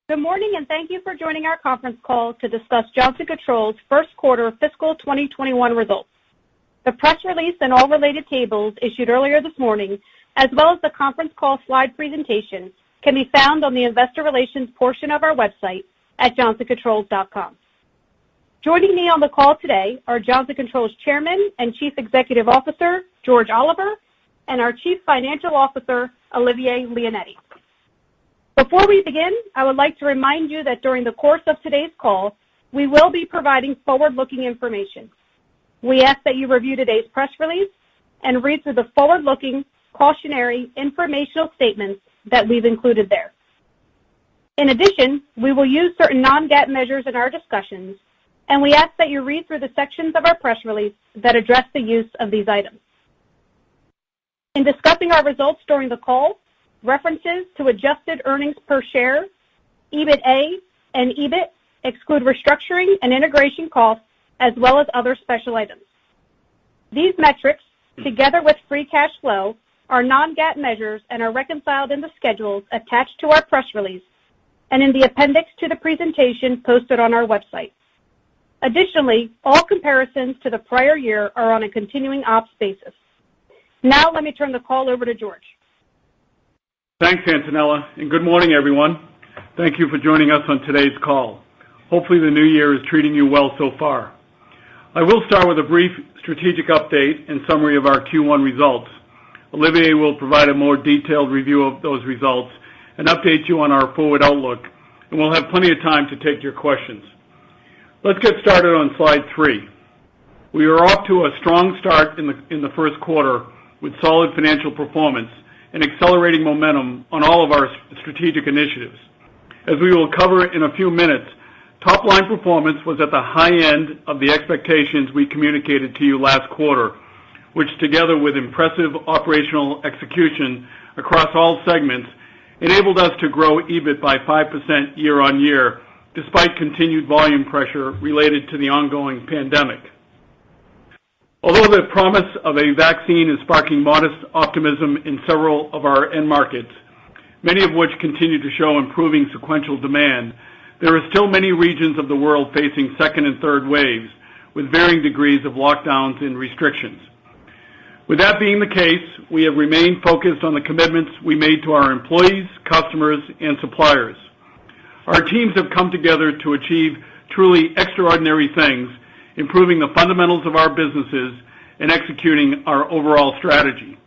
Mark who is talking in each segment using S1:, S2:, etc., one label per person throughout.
S1: Good morning, and thank you for joining our conference call to discuss Johnson Controls' first quarter fiscal 2021 results. The press release and all related tables issued earlier this morning, as well as the conference call slide presentation, can be found on the investor relations portion of our website at johnsoncontrols.com. Joining me on the call today are Johnson Controls Chairman and Chief Executive Officer, George Oliver, and our Chief Financial Officer, Olivier Leonetti. Before we begin, I would like to remind you that during the course of today's call, we will be providing forward-looking information. We ask that you review today's press release and read through the forward-looking, cautionary, informational statements that we've included there. In addition, we will use certain non-GAAP measures in our discussions, and we ask that you read through the sections of our press release that address the use of these items. In discussing our results during the call, references to adjusted earnings per share, EBITA, and EBIT exclude restructuring and integration costs as well as other special items. These metrics, together with free cash flow, are non-GAAP measures and are reconciled in the schedules attached to our press release and in the appendix to the presentation posted on our website. Additionally, all comparisons to the prior year are on a continuing ops basis. Now let me turn the call over to George.
S2: Thanks, Antonella, and good morning, everyone. Thank you for joining us on today's call. Hopefully the new year is treating you well so far. I will start with a brief strategic update and summary of our Q1 results. Olivier will provide a more detailed review of those results and update you on our forward outlook, and we'll have plenty of time to take your questions. Let's get started on slide 3. We are off to a strong start in the first quarter with solid financial performance and accelerating momentum on all of our strategic initiatives. As we will cover in a few minutes, top-line performance was at the high end of the expectations we communicated to you last quarter, which together with impressive operational execution across all segments, enabled us to grow EBIT by 5% year-on-year, despite continued volume pressure related to the ongoing pandemic. Although the promise of a vaccine is sparking modest optimism in several of our end markets, many of which continue to show improving sequential demand, there are still many regions of the world facing second and third waves with varying degrees of lockdowns and restrictions. With that being the case, we have remained focused on the commitments we made to our employees, customers, and suppliers. Our teams have come together to achieve truly extraordinary things, improving the fundamentals of our businesses and executing our overall strategy.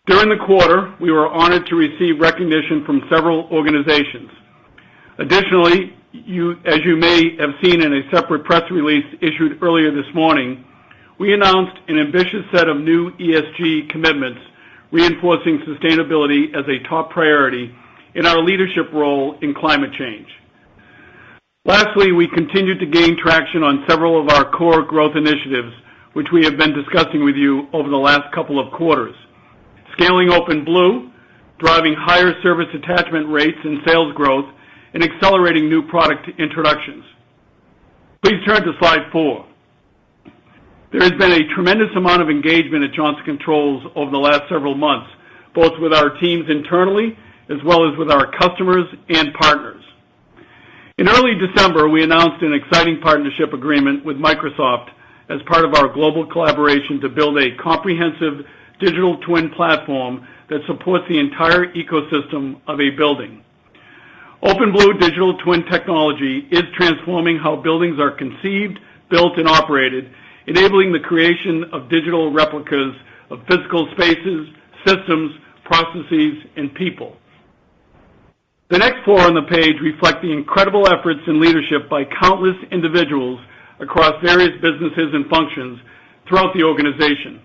S2: During the quarter, we were honored to receive recognition from several organizations. Additionally, as you may have seen in a separate press release issued earlier this morning, we announced an ambitious set of new ESG commitments, reinforcing sustainability as a top priority in our leadership role in climate change. Lastly, we continued to gain traction on several of our core growth initiatives, which we have been discussing with you over the last couple of quarters. Scaling OpenBlue, driving higher service attachment rates and sales growth, and accelerating new product introductions. Please turn to slide 4. There has been a tremendous amount of engagement at Johnson Controls over the last several months, both with our teams internally as well as with our customers and partners. In early December, we announced an exciting partnership agreement with Microsoft as part of our global collaboration to build a comprehensive digital twin platform that supports the entire ecosystem of a building. OpenBlue digital twin technology is transforming how buildings are conceived, built, and operated, enabling the creation of digital replicas of physical spaces, systems, processes, and people. The next 4 on the page reflect the incredible efforts and leadership by countless individuals across various businesses and functions throughout the organization.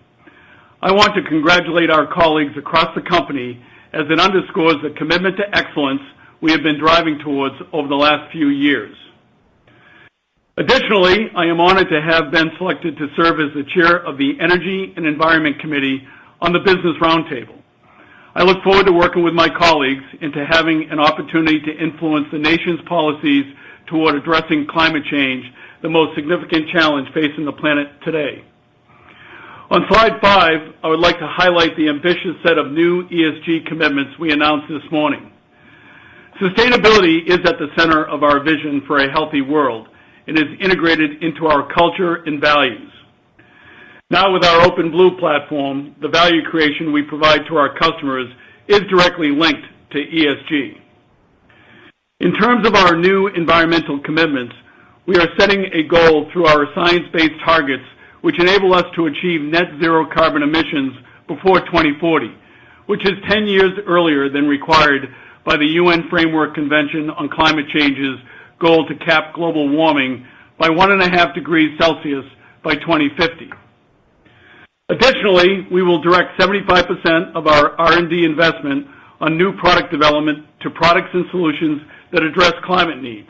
S2: I want to congratulate our colleagues across the company as it underscores the commitment to excellence we have been driving towards over the last few years. Additionally, I am honored to have been selected to serve as the chair of the Energy and Environment Committee on the Business Roundtable. I look forward to working with my colleagues and to having an opportunity to influence the nation's policies toward addressing climate change, the most significant challenge facing the planet today. On slide 5, I would like to highlight the ambitious set of new ESG commitments we announced this morning. Sustainability is at the center of our vision for a healthy world and is integrated into our culture and values. Now with our Open Blue platform, the value creation we provide to our customers is directly linked to ESG. In terms of our new environmental commitments, we are setting a goal through our science-based targets which enable us to achieve net zero carbon emissions before 2040, which is 10 years earlier than required by the UN Framework Convention on Climate Change's goal to cap global warming by 1.5 degrees Celsius by 2050. Additionally, we will direct 75% of our R&D investment on new product development to products and solutions that address climate needs.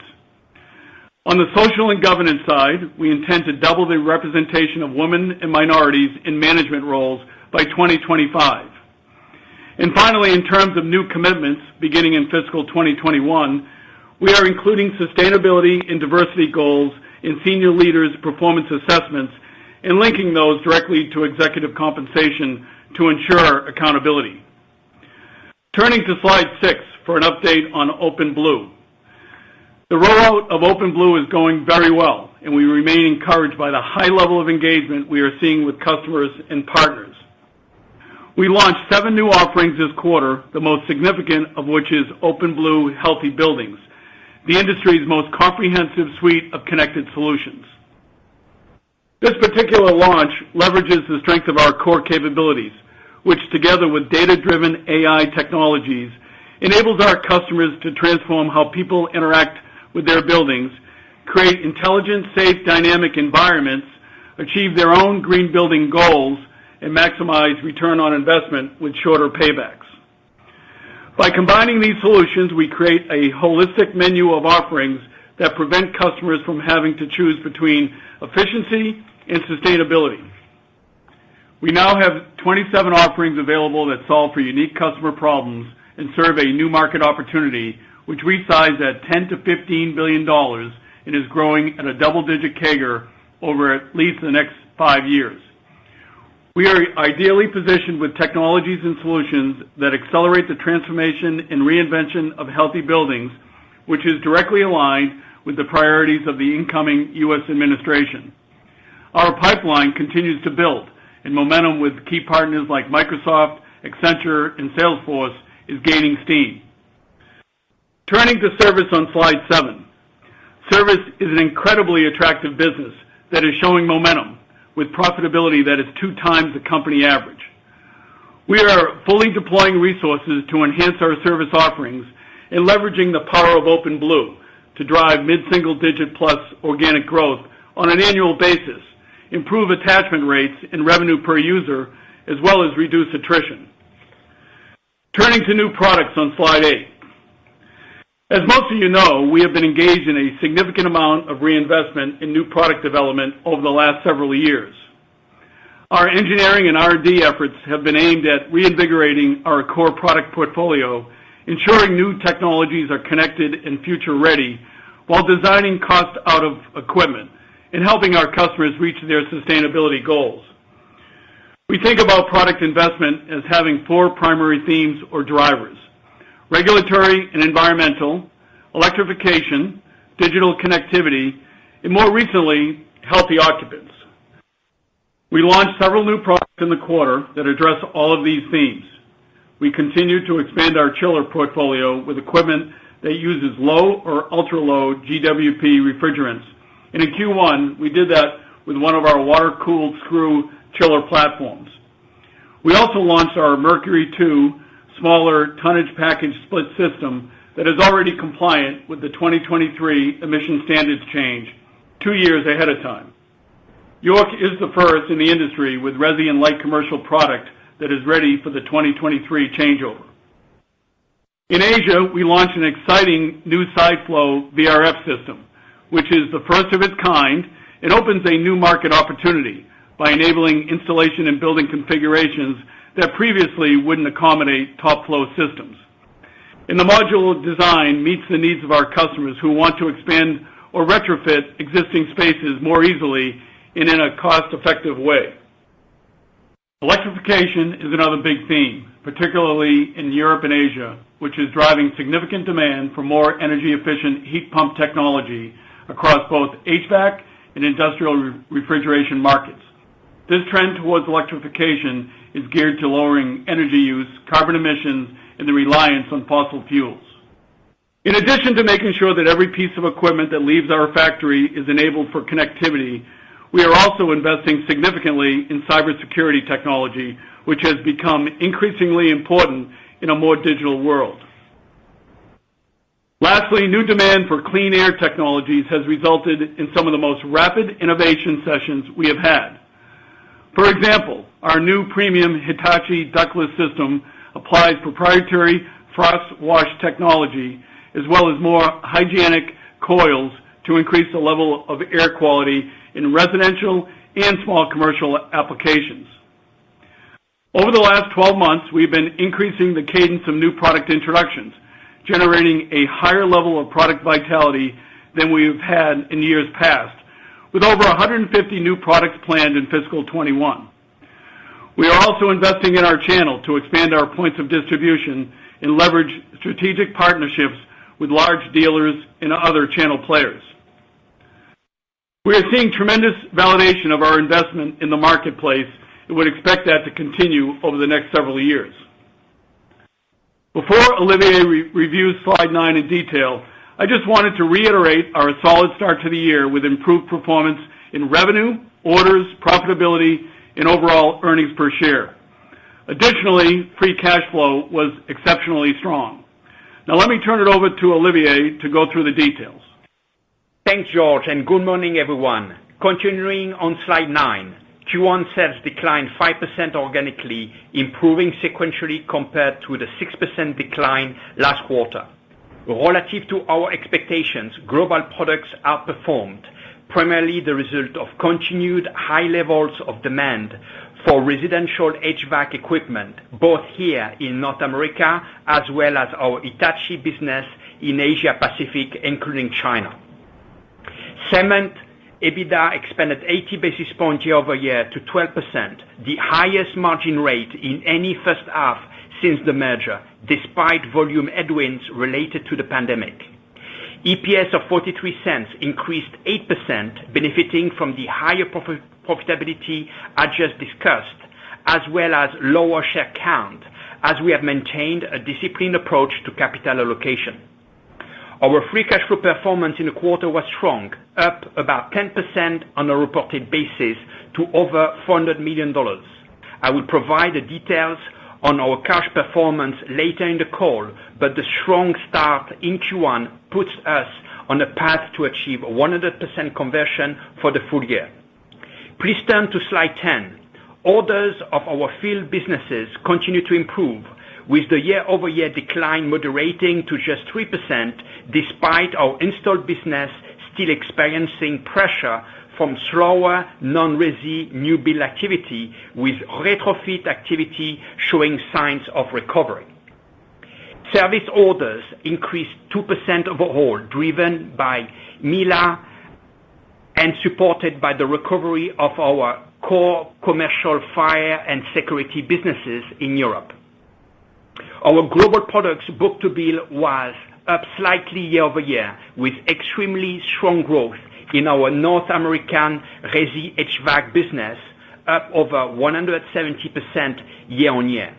S2: On the social and governance side, we intend to double the representation of women and minorities in management roles by 2025. And finally, in terms of new commitments beginning in fiscal 2021, we are including sustainability and diversity goals in senior leaders' performance assessments and linking those directly to executive compensation to ensure accountability. Turning to slide 6 for an update on Open Blue. The rollout of Open Blue is going very well, and we remain encouraged by the high level of engagement we are seeing with customers and partners. We launched 7 new offerings this quarter, the most significant of which is Open Blue Healthy Buildings, the industry's most comprehensive suite of connected solutions. This particular launch leverages the strength of our core capabilities, which together with data-driven AI technologies enables our customers to transform how people interact with their buildings, create intelligent, safe, dynamic environments, achieve their own green building goals, and maximize return on investment with shorter paybacks. By combining these solutions, we create a holistic menu of offerings that prevent customers from having to choose between efficiency and sustainability. We now have 27 offerings available that solve for unique customer problems and serve a new market opportunity, which we size at $10 to $15 billion and is growing at a double-digit CAGR over at least the next 5 years. We are ideally positioned with technologies and solutions that accelerate the transformation and reinvention of healthy buildings, which is directly aligned with the priorities of the incoming U.S. administration. Our pipeline continues to build, and momentum with key partners like Microsoft, Accenture, and Salesforce is gaining steam. Turning to service on slide 7. Service is an incredibly attractive business that is showing momentum, with profitability that is 2 times the company average. We are fully deploying resources to enhance our service offerings and leveraging the power of Open Blue to drive mid-single-digit plus organic growth on an annual basis, improve attachment rates and revenue per user, as well as reduce attrition. Turning to new products on slide 8. As most of you know, we have been engaged in a significant amount of reinvestment in new product development over the last several years. Our engineering and R&D efforts have been aimed at reinvigorating our core product portfolio, ensuring new technologies are connected and future-ready, while designing cost out of equipment and helping our customers reach their sustainability goals. We think about product investment as having 4 primary themes or drivers: regulatory and environmental, electrification, digital connectivity, and more recently, healthy occupants. We launched several new products in the quarter that address all of these themes. We continue to expand our chiller portfolio with equipment that uses low or ultra-low GWP refrigerants. And in Q1, we did that with one of our water-cooled screw chiller platforms. We also launched our Mercury 2 smaller tonnage package split system that is already compliant with the 2023 emission standards change 2 years ahead of time. York is the first in the industry with resi and light commercial product that is ready for the 2023 changeover. In Asia, we launched an exciting new side flow VRF system, which is the first of its kind and opens a new market opportunity by enabling installation and building configurations that previously wouldn't accommodate top flow systems. And the modular design meets the needs of our customers who want to expand or retrofit existing spaces more easily and in a cost-effective way. Electrification is another big theme, particularly in Europe and Asia, which is driving significant demand for more energy-efficient heat pump technology across both HVAC and industrial refrigeration markets. This trend towards electrification is geared to lowering energy use, carbon emissions, and the reliance on fossil fuels. In addition to making sure that every piece of equipment that leaves our factory is enabled for connectivity, we are also investing significantly in cybersecurity technology, which has become increasingly important in a more digital world. Lastly, new demand for clean air technologies has resulted in some of the most rapid innovation sessions we have had. For example, our new premium Hitachi ductless system applies proprietary frost wash technology as well as more hygienic coils to increase the level of air quality in residential and small commercial applications. Over the last 12 months, we've been increasing the cadence of new product introductions, generating a higher level of product vitality than we've had in years past, with over 150 new products planned in fiscal 21. We are also investing in our channel to expand our points of distribution and leverage strategic partnerships with large dealers and other channel players. We are seeing tremendous validation of our investment in the marketplace and would expect that to continue over the next several years. Before Olivier reviews slide 9 in detail, I just wanted to reiterate our solid start to the year with improved performance in revenue, orders, profitability, and overall earnings per share. Additionally, free cash flow was exceptionally strong. Now let me turn it over to Olivier to go through the details.
S3: Thanks, George, and good morning, everyone. Continuing on slide 9, Q1 sales declined 5% organically, improving sequentially compared to the 6% decline last quarter. Relative to our expectations, global products outperformed, primarily the result of continued high levels of demand for residential HVAC equipment, both here in North America as well as our Hitachi business in Asia Pacific, including China. Segment EBITDA expanded 80 basis points year over year to 12%, the highest margin rate in any first half since the merger, despite volume headwinds related to the pandemic. EPS of 43 cents increased 8%, benefiting from the higher profitability I just discussed, as well as lower share count, as we have maintained a disciplined approach to capital allocation. Our free cash flow performance in the quarter was strong, up about 10% on a reported basis to over $400 million. I will provide the details on our cash performance later in the call, but the strong start in Q1 puts us on a path to achieve 100% conversion for the full year. Please turn to slide 10. Orders of our field businesses continue to improve, with the year-over-year decline moderating to just 3%, despite our installed business still experiencing pressure from slower non-resi new build activity, with retrofit activity showing signs of recovery. Service orders increased 2% overall, driven by MILA and supported by the recovery of our core commercial fire and security businesses in Europe. Our global products book-to-bill was up slightly year-over-year, with extremely strong growth in our North American resi HVAC business, up over 170% year-on-year.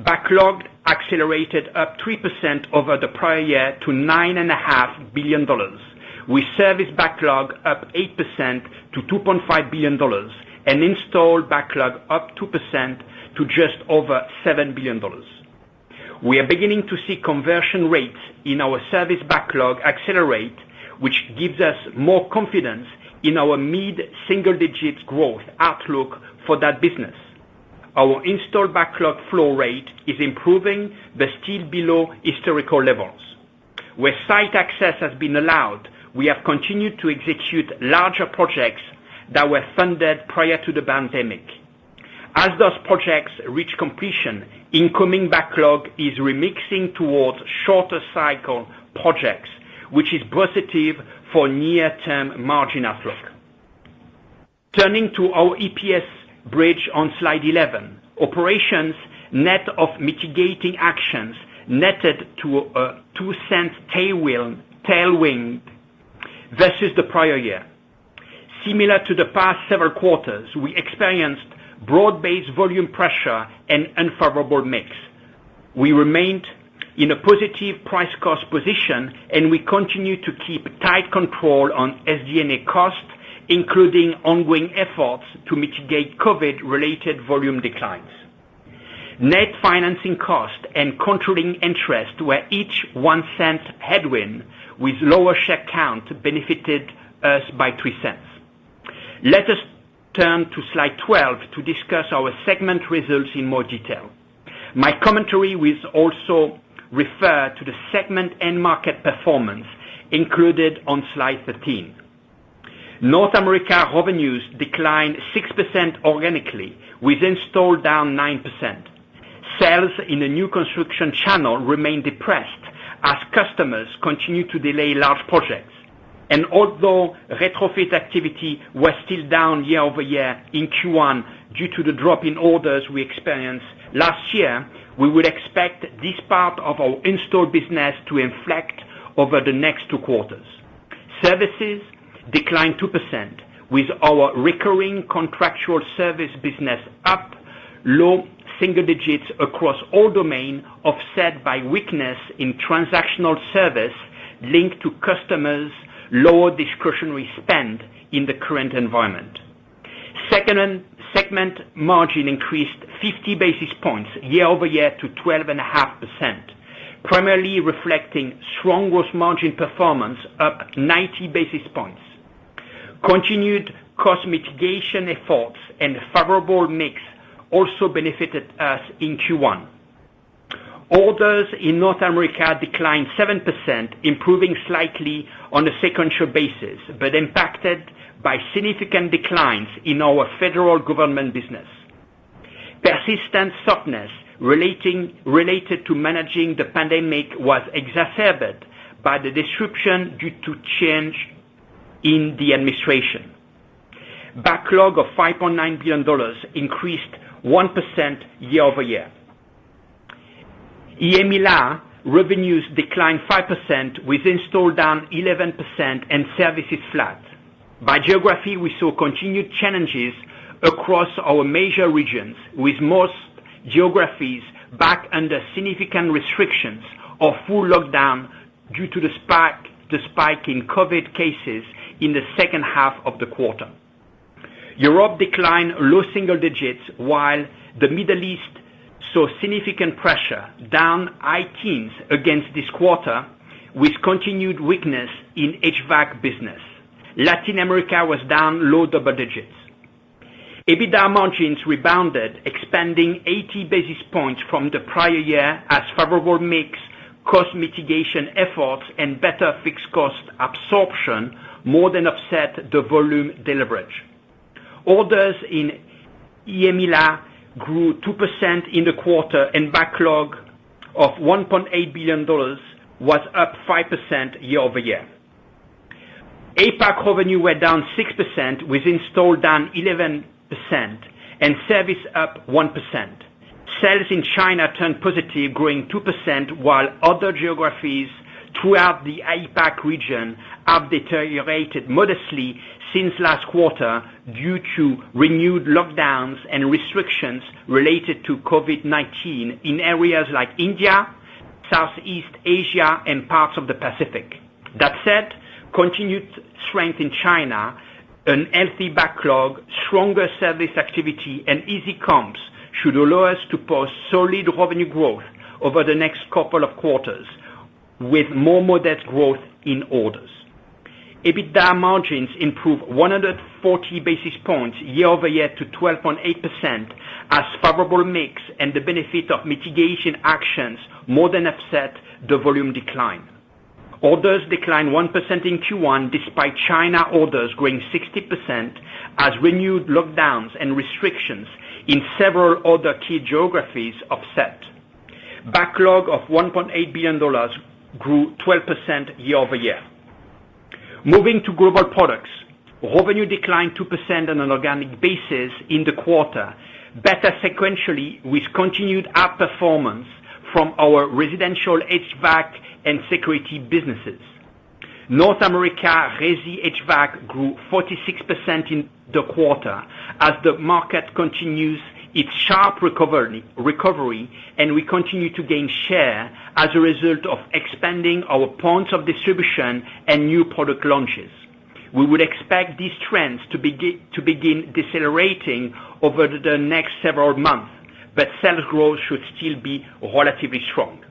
S3: Backlog accelerated up 3% over the prior year to $9.5 billion, with service backlog up 8% to $2.5 billion, and installed backlog up 2% to just over $7 billion. We are beginning to see conversion rates in our service backlog accelerate, which gives us more confidence in our mid-single-digit growth outlook for that business. Our installed backlog flow rate is improving, but still below historical levels. Where site access has been allowed, we have continued to execute larger projects that were funded prior to the pandemic. As those projects reach completion, incoming backlog is remixing towards shorter cycle projects, which is positive for near-term margin outlook. Turning to our EPS bridge on slide 11. Operations net of mitigating actions netted to a 2-cent tailwind versus the prior year. Similar to the past several quarters, we experienced broad-based volume pressure and unfavorable mix. We remained in a positive price-cost position, and we continue to keep tight control on SG&A costs, including ongoing efforts to mitigate COVID-related volume declines. Net financing cost and controlling interest were each 1 cent headwind, with lower share count benefited us by 3 cents. Let us turn to slide 12 to discuss our segment results in more detail. My commentary will also refer to the segment and market performance included on slide 13. North America revenues declined 6% organically, with install down 9%. Sales in the new construction channel remain depressed as customers continue to delay large projects. And although retrofit activity was still down year over year in Q1 due to the drop in orders we experienced last year, we would expect this part of our install business to inflect over the next 2 quarters. Services declined 2%, with our recurring contractual service business up low single digits across all domains, offset by weakness in transactional service linked to customers' lower discretionary spend in the current environment. Segment margin increased 50 basis points year over year to 12.5%, primarily reflecting strong gross margin performance up 90 basis points. Continued cost mitigation efforts and favorable mix also benefited us in Q1. Orders in North America declined 7%, improving slightly on a sequential basis, but impacted by significant declines in our federal government business. Persistent softness related to managing the pandemic was exacerbated by the disruption due to change in the administration. Backlog of $5.9 billion increased 1% year over year. EMEA revenues declined 5%, with install down 11% and services flat. By geography, we saw continued challenges across our major regions, with most geographies back under significant restrictions or full lockdown due to the spike in COVID cases in the second half of the quarter. Europe declined low single digits, while the Middle East saw significant pressure, down high teens against this quarter, with continued weakness in HVAC business. Latin America was down low double digits. EBITDA margins rebounded, expanding 80 basis points from the prior year as favorable mix, cost mitigation efforts, and better fixed cost absorption more than offset the volume deleverage. Orders in EMEA grew 2% in the quarter, and backlog of $1.8 billion was up 5% year over year. APAC revenue were down 6%, with install down 11% and service up 1%. Sales in China turned positive, growing 2%, while other geographies throughout the APAC region have deteriorated modestly since last quarter due to renewed lockdowns and restrictions related to COVID-19 in areas like India, Southeast Asia, and parts of the Pacific. That said, continued strength in China, an healthy backlog, stronger service activity, and easy comps should allow us to post solid revenue growth over the next couple of quarters, with more modest growth in orders. EBITDA margins improved 140 basis points year over year to 12.8% as favorable mix and the benefit of mitigation actions more than offset the volume decline. Orders declined 1% in Q1 despite China orders growing 60% as renewed lockdowns and restrictions in several other key geographies offset. Backlog of $1.8 billion grew 12% year over year. Moving to global products, Revenue declined 2% on an organic basis in the quarter, better sequentially with continued outperformance from our residential HVAC and security businesses. North America Resi HVAC grew 46% in the quarter as the market continues its sharp recovery, and we continue to gain share as a result of expanding our points of distribution and new product launches. We would expect these trends to begin decelerating over the next several months, but sales growth should still be relatively strong.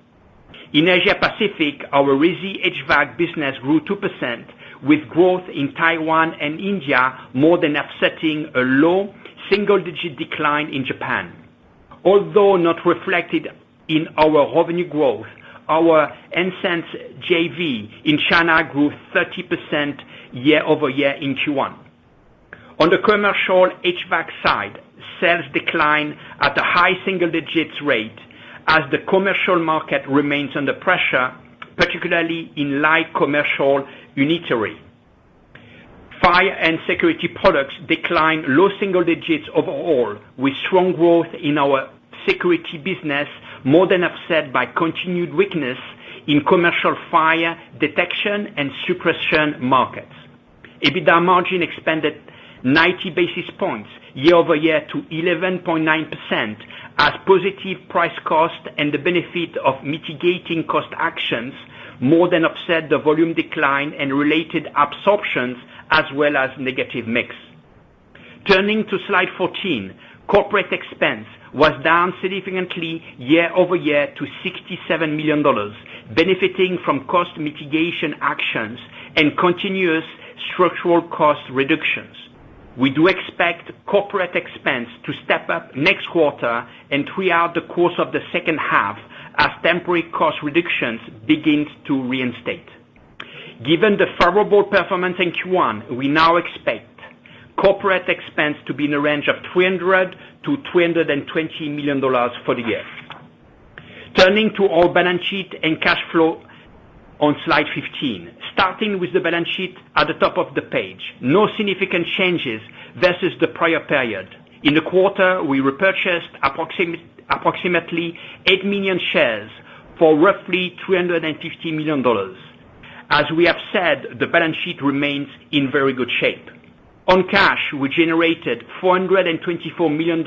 S3: In Asia Pacific, our Resi HVAC business grew 2%, with growth in Taiwan and India more than offsetting a low single-digit decline in Japan. Although not reflected in our revenue growth, our Ensense JV in China grew 30% year-over-year in Q1. On the commercial HVAC side, sales declined at a high single-digit rate as the commercial market remains under pressure, particularly in light commercial unitary. Fire and security products declined low single digits overall, with strong growth in our security business more than offset by continued weakness in commercial fire detection and suppression markets. EBITDA margin expanded 90 basis points year-over-year to 11.9% as positive price cost and the benefit of mitigating cost actions more than offset the volume decline and related absorptions as well as negative mix. Turning to slide 14, corporate expense was down significantly year-over-year to $67 million, benefiting from cost mitigation actions and continuous structural cost reductions. We do expect corporate expense to step up next quarter and throughout the course of the second half as temporary cost reductions begin to reinstate. Given the favorable performance in Q1, we now expect corporate expense to be in the range of $300 to $320 million for the year. Turning to our balance sheet and cash flow on slide 15. Starting with the balance sheet at the top of the page, no significant changes versus the prior period. In the quarter, we repurchased approximately 8 million shares for roughly $350 million. As we have said, the balance sheet remains in very good shape. On cash, we generated $424 million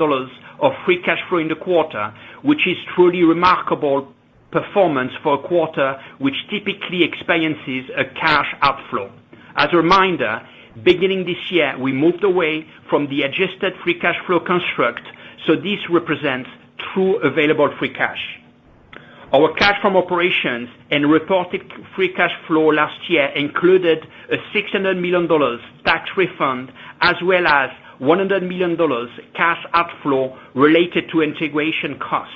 S3: of free cash flow in the quarter, which is truly remarkable performance for a quarter which typically experiences a cash outflow. As a reminder, beginning this year, we moved away from the adjusted free cash flow construct, so this represents true available free cash. Our cash from operations and reported free cash flow last year included a $600 million tax refund as well as $100 million cash outflow related to integration costs.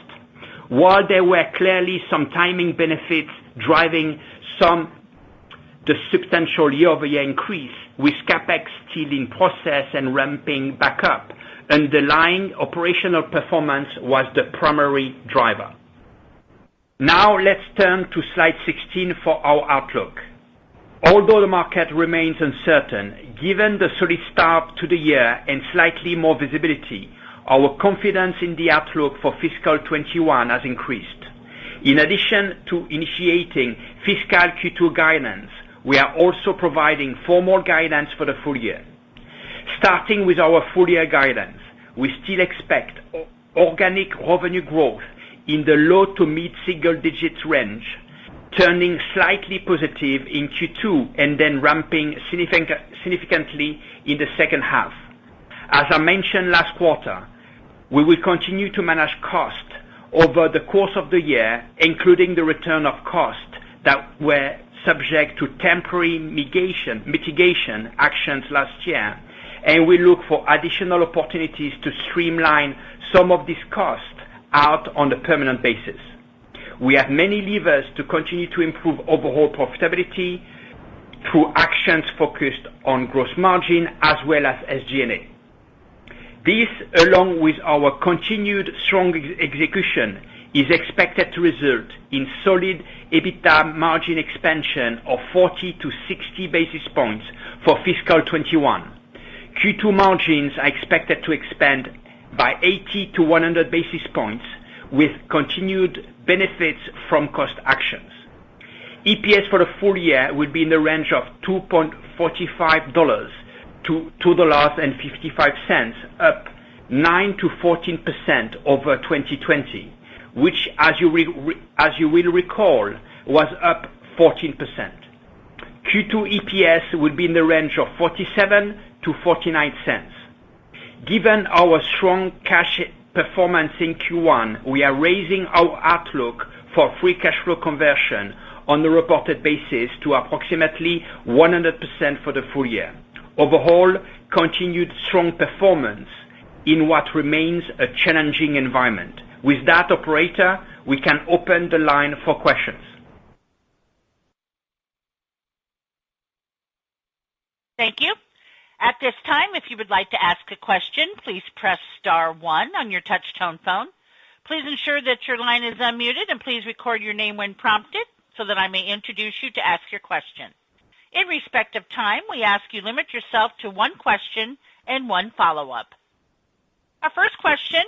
S3: While there were clearly some timing benefits driving the substantial year-over-year increase, with CapEx still in process and ramping back up, underlying operational performance was the primary driver. Now let's turn to slide 16 for our outlook. Although the market remains uncertain, given the solid start to the year and slightly more visibility, our confidence in the outlook for fiscal 21 has increased. In addition to initiating fiscal Q2 guidance, we are also providing formal guidance for the full year. Starting with our full year guidance, we still expect organic revenue growth in the low to mid single digits range, turning slightly positive in Q2 and then ramping significantly in the second half. As I mentioned last quarter, we will continue to manage cost over the course of the year, including the return of costs that were subject to temporary mitigation actions last year, and we look for additional opportunities to streamline some of these costs out on a permanent basis. We have many levers to continue to improve overall profitability through actions focused on gross margin as well as SG&A. This, along with our continued strong execution is expected to result in solid EBITDA margin expansion of 40 to 60 basis points for fiscal 21. Q2 margins are expected to expand by 80 to 100 basis points with continued benefits from cost actions. EPS for the full year will be in the range of $2.45 to $2.55, up 9 to 14% over 2020, which, as you will recall, was up 14%. Q2 EPS will be in the range of 47 to 49 cents. Given our strong cash performance in Q1, we are raising our outlook for free cash flow conversion on the reported basis to approximately 100% for the full year. Overall, continued strong performance in what remains a challenging environment. With that, operator, we can open the line for questions.
S4: Thank you. At this time, if you would like to ask a question, please press star 1 on your touch-tone phone. Please ensure that your line is unmuted, and please record your name when prompted so that I may introduce you to ask your question. In respect of time, we ask you limit yourself to one question and one follow-up. Our first question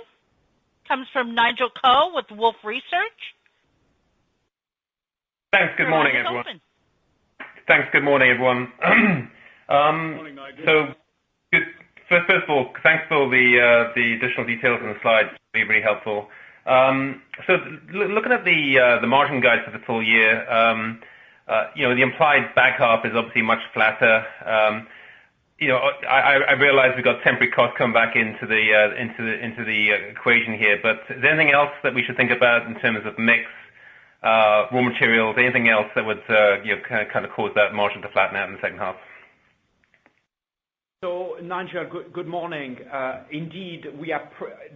S4: comes from Nigel Coe with Wolfe Research.
S5: Thanks. Good morning, everyone. Thanks. Good morning, everyone.
S2: Morning, Nigel.
S5: So, first of all, thanks for all the additional details on the slides. Really, really helpful. So, looking at the margin guide for the full year, the implied back half is obviously much flatter. I realize we've got temporary costs come back into the equation here, but is there anything else that we should think about in terms of mix, raw materials, anything else that would kind of cause that margin to flatten out in the second half?
S3: So, Nigel, good morning. Indeed,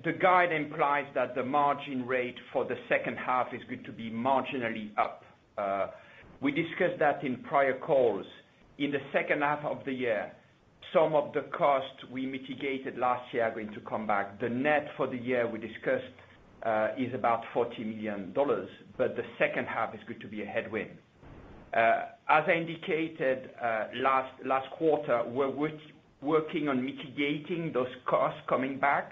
S3: the guide implies that the margin rate for the second half is going to be marginally up. We discussed that in prior calls. In the second half of the year, some of the costs we mitigated last year are going to come back. The net for the year we discussed is about $40 million, but the second half is going to be a headwind. As I indicated last quarter, we're working on mitigating those costs coming back.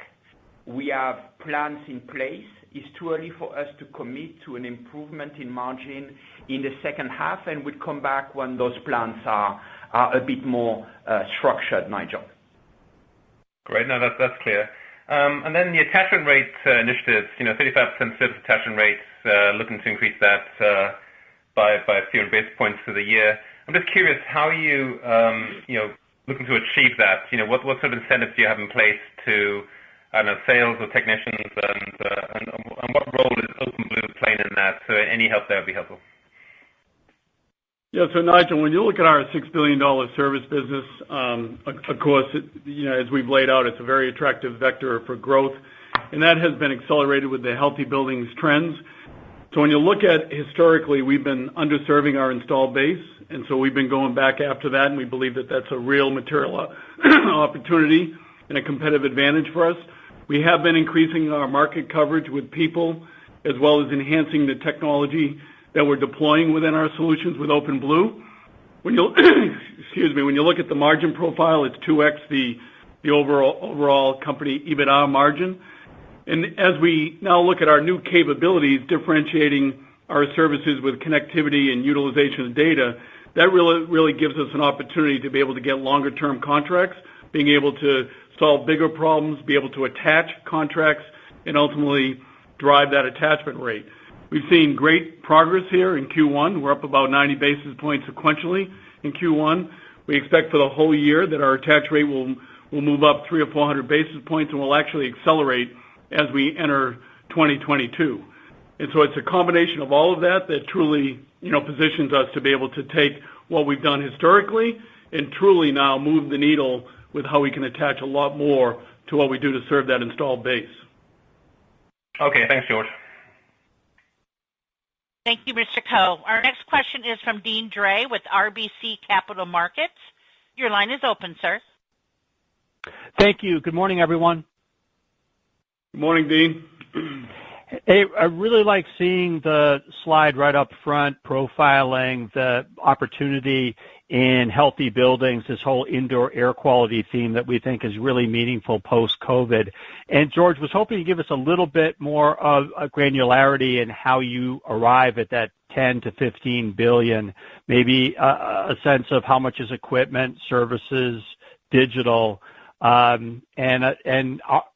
S3: We have plans in place. It's too early for us to commit to an improvement in margin in the second half, and we'll come back when those plans are a bit more structured, Nigel.
S5: Great. No, that's clear. And then the attachment rate initiatives, 35% service attachment rates, looking to increase that by a few basis points for the year. I'm just curious, how are you, looking to achieve that? What sort of incentives do you have in place to, I don't know, sales or technicians, and what role is OpenBlue playing in that? So any help there would be helpful.
S2: Yeah, so Nigel, when you look at our $6 billion service business, of course, as we've laid out, it's a very attractive vector for growth, and that has been accelerated with the healthy buildings trends. So when you look at historically, we've been underserving our installed base, and so we've been going back after that, and we believe that that's a real material opportunity and a competitive advantage for us. We have been increasing our market coverage with people, as well as enhancing the technology that we're deploying within our solutions with OpenBlue. When you look at the margin profile, it's 2x the overall company EBITDA margin. And as we now look at our new capabilities, differentiating our services with connectivity and utilization of data, that really gives us an opportunity to be able to get longer-term contracts, being able to solve bigger problems, be able to attach contracts, and ultimately drive that attachment rate. We've seen great progress here in Q1. We're up about 90 basis points sequentially in Q1. We expect for the whole year that our attach rate will move up 300 or 400 basis points and will actually accelerate as we enter 2022. And so it's a combination of all of that truly, positions us to be able to take what we've done historically and truly now move the needle with how we can attach a lot more to what we do to serve that installed base.
S5: Okay, thanks, George.
S4: Thank you, Mr. Coe. Our next question is from Deane Dray with RBC Capital Markets. Your line is open, sir.
S6: Thank you. Good morning, everyone.
S2: Good morning, Dean.
S6: Hey, I really like seeing the slide right up front profiling the opportunity in healthy buildings, this whole indoor air quality theme that we think is really meaningful post-COVID. And George, was hoping to give us a little bit more of a granularity in how you arrive at that 10 to 15 billion, maybe a sense of how much is equipment, services, digital, and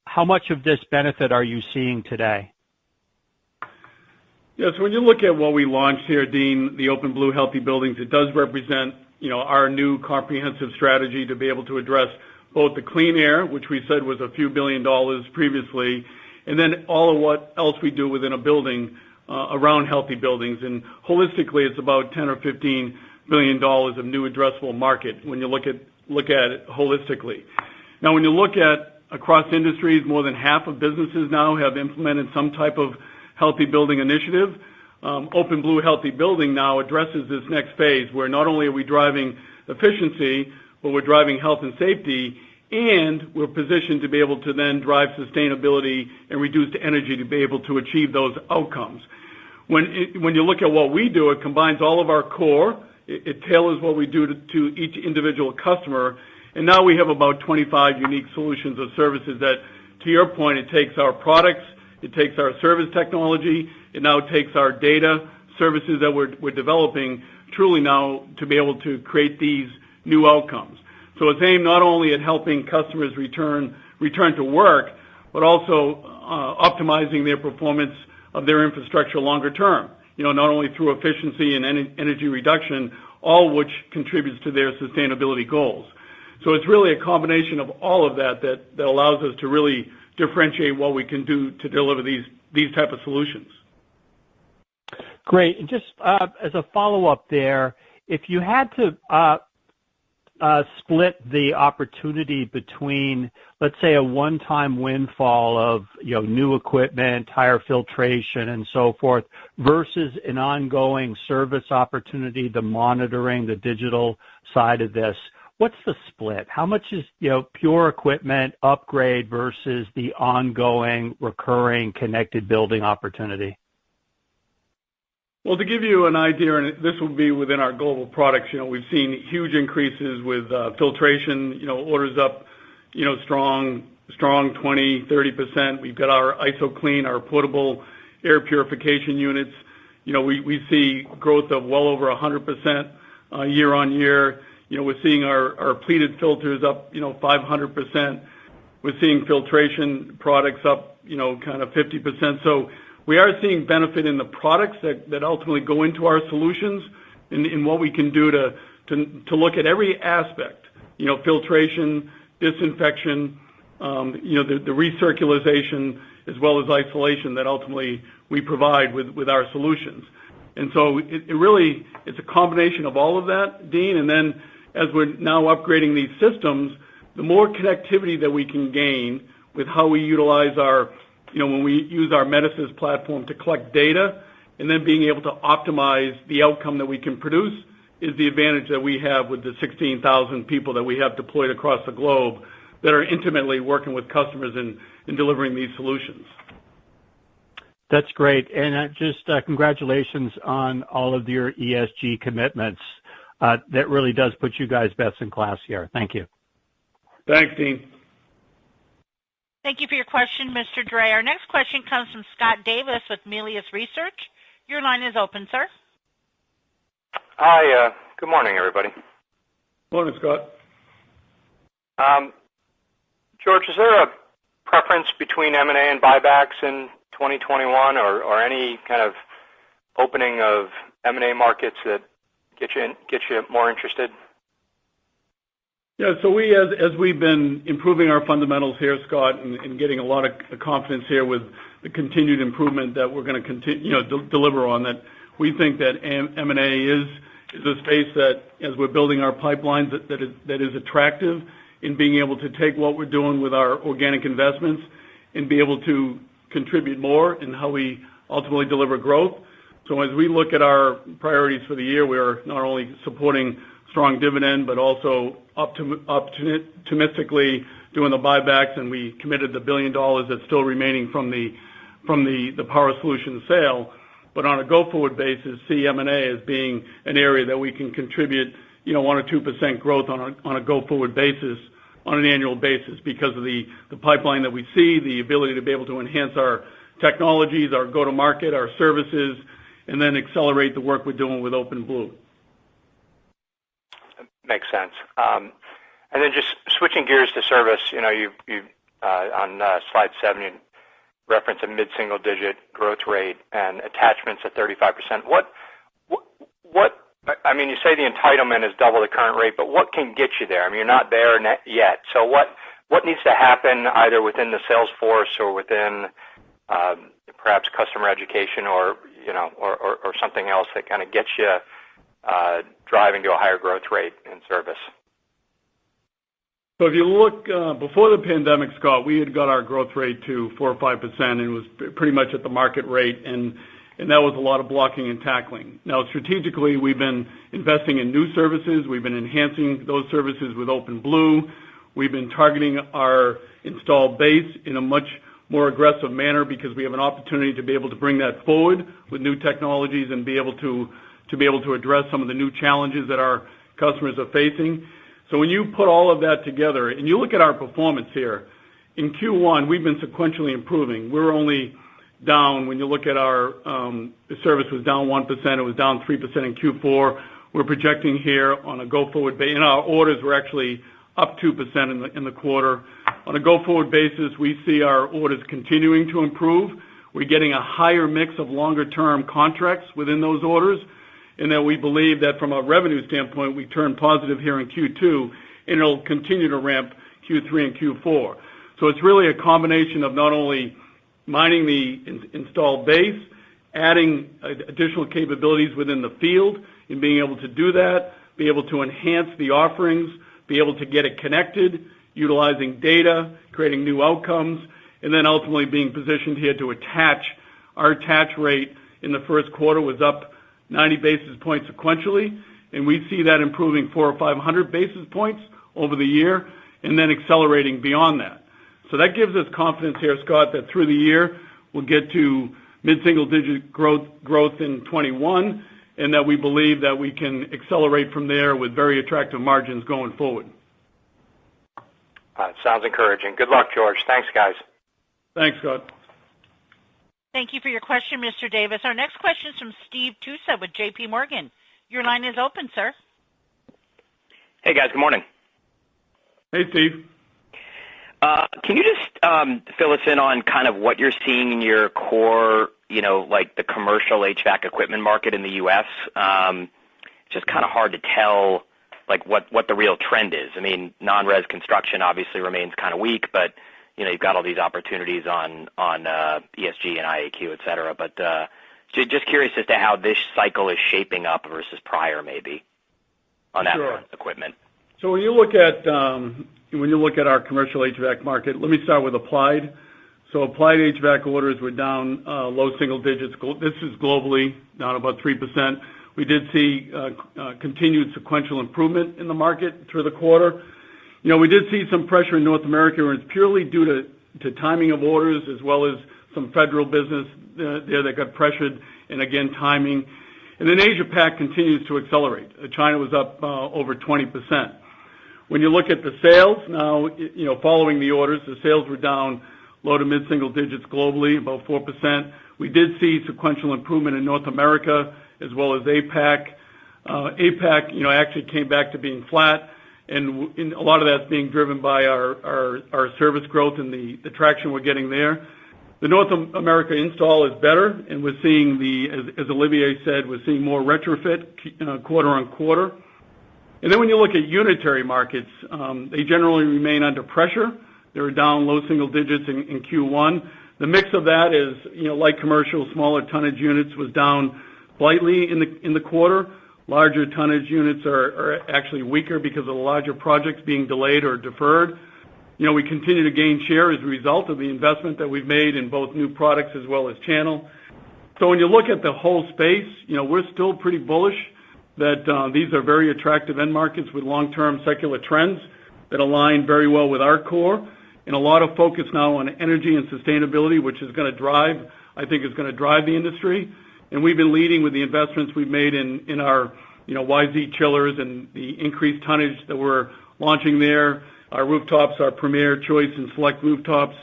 S6: how much of this benefit are you seeing today?
S2: Yes, when you look at what we launched here, Dean, the Open Blue Healthy Buildings, it does represent, our new comprehensive strategy to be able to address both the clean air, which we said was a few $1 billion previously, and then all of what else we do within a building around healthy buildings. And holistically, it's about 10 or 15 $1 billion of new addressable market when you look at it holistically. Now, when you look at across industries, more than half of businesses now have implemented some type of healthy building initiative. Open Blue Healthy Building now addresses this next phase where not only are we driving efficiency, but we're driving health and safety, and we're positioned to be able to then drive sustainability and reduced energy to be able to achieve those outcomes. When you look at what we do, it combines all of our core, it tailors what we do to each individual customer, and now we have about 25 unique solutions or services that, to your point, it takes our products, it takes our service technology, it now takes our data services that we're developing truly now to be able to create these new outcomes. So it's aimed not only at helping customers return to work, but also optimizing their performance of their infrastructure longer term. Not only through efficiency and energy reduction, all which contributes to their sustainability goals. So it's really a combination of all of that allows us to really differentiate what we can do to deliver these type of solutions.
S6: Great. And just as a follow-up there, if you had to split the opportunity between, let's say, a one-time windfall of new equipment, higher filtration, and so forth, versus an ongoing service opportunity, the monitoring, the digital side of this, what's the split? How much is pure equipment upgrade versus the ongoing, recurring, connected building opportunity?
S2: Well, to give you an idea, and this will be within our global products, we've seen huge increases with filtration, orders up, strong 20, 30%. We've got our IsoClean, our portable air purification units. We see growth of well over 100% year on year. We're seeing our pleated filters up, 500%. We're seeing filtration products up, kind of 50%. So we are seeing benefit in the products that ultimately go into our solutions in what we can do to look at every aspect, filtration, disinfection, the recirculation, as well as isolation that ultimately we provide with our solutions. And so it's a combination of all of that, Dean, and then as we're now upgrading these systems, the more connectivity that we can gain with how we utilize when we use our Metasys platform to collect data and then being able to optimize the outcome that we can produce is the advantage that we have with the 16,000 people that we have deployed across the globe that are intimately working with customers in delivering these solutions.
S6: That's great. And just congratulations on all of your ESG commitments. That really does put you guys best in class here. Thank you.
S2: Thanks, Dean.
S4: Thank you for your question, Mr. Dre. Our next question comes from Scott Davis with Melius Research. Your line is open, sir.
S7: Hi. Good morning, everybody.
S2: Morning, Scott.
S7: George, is there a preference between M&A and buybacks in 2021 or any kind of opening of M&A markets that get you more interested?
S2: Yeah, so we, as we've been improving our fundamentals here, Scott, and getting a lot of confidence here with the continued improvement that we're going to continue, deliver on, that we think that M&A is a space that, as we're building our pipelines, that is attractive in being able to take what we're doing with our organic investments and be able to contribute more in how we ultimately deliver growth. So as we look at our priorities for the year, we are not only supporting strong dividend, but also optimistically doing the buybacks, and we committed the $1 billion that's still remaining from the from the Power Solutions sale, but on a go-forward basis, see M&A as being an area that we can contribute 1 or 2% growth on a go-forward basis on an annual basis because of the pipeline that we see, the ability to be able to enhance our technologies, our go-to-market, our services, and then accelerate the work we're doing with OpenBlue.
S7: Makes sense. And then just switching gears to service, you on slide 7, you reference a mid-single-digit growth rate and attachments at 35%. I mean, you say the entitlement is double the current rate, but what can get you there? I mean, you're not there yet. So what needs to happen either within the sales force or within perhaps customer education or something else that kind of gets you driving to a higher growth rate in service?
S2: So if you look before the pandemic, Scott, we had got our growth rate to 4 or 5%, and it was pretty much at the market rate, and that was a lot of blocking and tackling. Now, strategically, we've been investing in new services. We've been enhancing those services with OpenBlue. We've been targeting our installed base in a much more aggressive manner because we have an opportunity to be able to bring that forward with new technologies and be able to address some of the new challenges that our customers are facing. So when you put all of that together and you look at our performance here, in Q1, we've been sequentially improving. We're only down, when you look at our service was down 1%, it was down 3% in Q4. We're projecting here on a go-forward basis, and our orders were actually up 2% in the quarter. On a go-forward basis, we see our orders continuing to improve. We're getting a higher mix of longer-term contracts within those orders, and that we believe that from a revenue standpoint, we turn positive here in Q2, and it'll continue to ramp Q3 and Q4. So it's really a combination of not only mining the installed base, adding additional capabilities within the field, and being able to do that, be able to enhance the offerings, be able to get it connected, utilizing data, creating new outcomes, and then ultimately being positioned here to attach. Our attach rate in the first quarter was up 90 basis points sequentially, and we see that improving 400 or 500 basis points over the year, and then accelerating beyond that. So that gives us confidence here, Scott, that through the year we'll get to mid-single-digit growth in 21, and that we believe that we can accelerate from there with very attractive margins going forward.
S7: Sounds encouraging. Good luck, George. Thanks, guys.
S2: Thanks, Scott.
S4: Thank you for your question, Mr. Davis. Our next question is from Steve Tusa with J.P. Morgan. Your line is open, sir.
S8: Hey, guys. Good morning.
S2: Hey, Steve.
S8: Can you just fill us in on kind of what you're seeing in your core, like the commercial HVAC equipment market in the U.S.? It's just kind of hard to tell, like, what the real trend is. I mean, non-res construction obviously remains kind of weak, but, you've got all these opportunities on ESG and IAQ, et cetera. But just curious as to how this cycle is shaping up versus prior, maybe, on that front, equipment.
S2: So when you look at our commercial HVAC market, let me start with applied. So applied HVAC orders were down low single digits. This is globally down about 3%. We did see continued sequential improvement in the market through the quarter. We did see some pressure in North America, and it's purely due to timing of orders as well as some federal business there that got pressured, and again, timing. And then Asia-Pac continues to accelerate. China was up over 20%. When you look at the sales now, following the orders, the sales were down low to mid-single digits globally, about 4%. We did see sequential improvement in North America as well as APAC. APAC, actually came back to being flat, and a lot of that's being driven by our service growth and the traction we're getting there. The North America install is better, and we're seeing as Olivier said, we're seeing more retrofit quarter on quarter. And then when you look at unitary markets, they generally remain under pressure. They were down low single digits in Q1. The mix of that is, light commercial, smaller tonnage units was down slightly in the quarter. Larger tonnage units are actually weaker because of the larger projects being delayed or deferred. We continue to gain share as a result of the investment that we've made in both new products as well as channel. So when you look at the whole space, we're still pretty bullish that these are very attractive end markets with long-term secular trends that align very well with our core. and a lot of focus now on energy and sustainability, which is going to drive, I think, is going to drive the industry. And we've been leading with the investments we've made in our YZ chillers and the increased tonnage that we're launching there. Our rooftops are premier choice and select rooftops.